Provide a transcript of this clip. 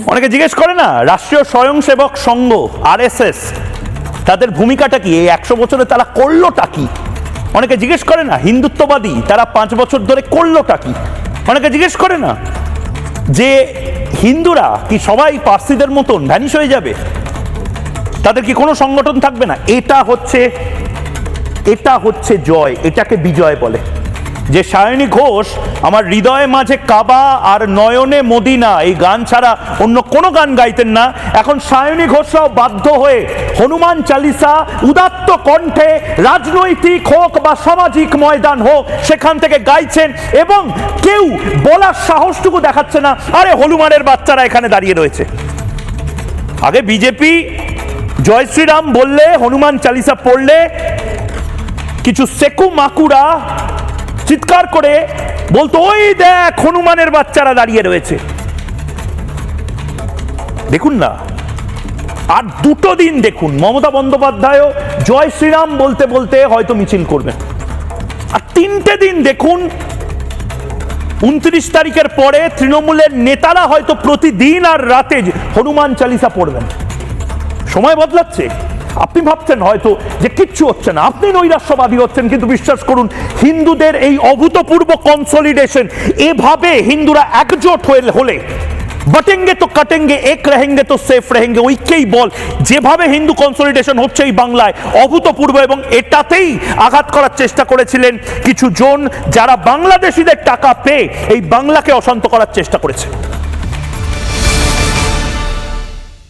অনেকে জিজ্ঞেস করে না, রাষ্ট্রীয় স্বয়ংসেবক সংঘ আরএসএস তাদের ভূমিকাটা কি, এই 100 বছরে তারা করলোটা কি? অনেকে জিজ্ঞেস করে না, হিন্দুত্ববাদী তারা 5 বছর ধরে করলোটা কি? অনেকে জিজ্ঞেস করে না যে হিন্দুরা কি সবাই পার্সিদের মতন ভ্যানিশ হয়ে যাবে, তাদের কি কোনো সংগঠন থাকবে না? এটা হচ্ছে জয়, এটাকে বিজয় বলে। যে সায়নী ঘোষ আমার হৃদয়ে মাঝে কাবা আর নয়নে মদিনা এই গান ছাড়া অন্য কোনো গান গাইতেন না, এখন সায়নী ঘোষরাও বাধ্য হয়ে হনুমান চালিসা উদাত্ত কণ্ঠে রাজনৈতিক হোক বা সামাজিক ময়দান হোক সেখান থেকে গাইছেন, এবং কেউ বলার সাহসটুকু দেখাচ্ছে না আরে হনুমানের বাচ্চারা এখানে দাঁড়িয়ে রয়েছে। আগে বিজেপি জয় শ্রীরাম বললে, হনুমান চালিসা পড়লে কিছু সেকু মাকুরা চিৎকার করে বলতো ওই দেখ হনুমানের বাচ্চারা দাঁড়িয়ে রয়েছে। দেখুন না, আর 2 দিন দেখুন মমতা বন্দ্যোপাধ্যায়ও জয় শ্রীরাম বলতে বলতে হয়তো মিছিল করবেন, আর 3টে দিন দেখুন 29 তারিখের পরে তৃণমূলের নেতারা হয়তো প্রতিদিন আর রাতে হনুমান চালিসা পড়বেন। সময় বদলাচ্ছে, আপনি ভাবছেন হয়তো যে কিচ্ছু হচ্ছে না, আপনি নৈরাশ্যবাদী হচ্ছেন, কিন্তু বিশ্বাস করুন হিন্দুদের এই অভূতপূর্ব কনসলিডেশন, এভাবে হিন্দুরা একজোট হলে বটেঙ্গে তো কাটেঙ্গে এক রহেঙ্গে তো সেফ রহেঙ্গে, ওইকেই বল, যেভাবে হিন্দু কনসলিডেশন হচ্ছে এই বাংলায় অভূতপূর্ব, এবং এটাতেই আঘাত করার চেষ্টা করেছিলেন কিছু জন যারা বাংলাদেশিদের টাকা পেয়ে এই বাংলাকে অশান্ত করার চেষ্টা করেছে।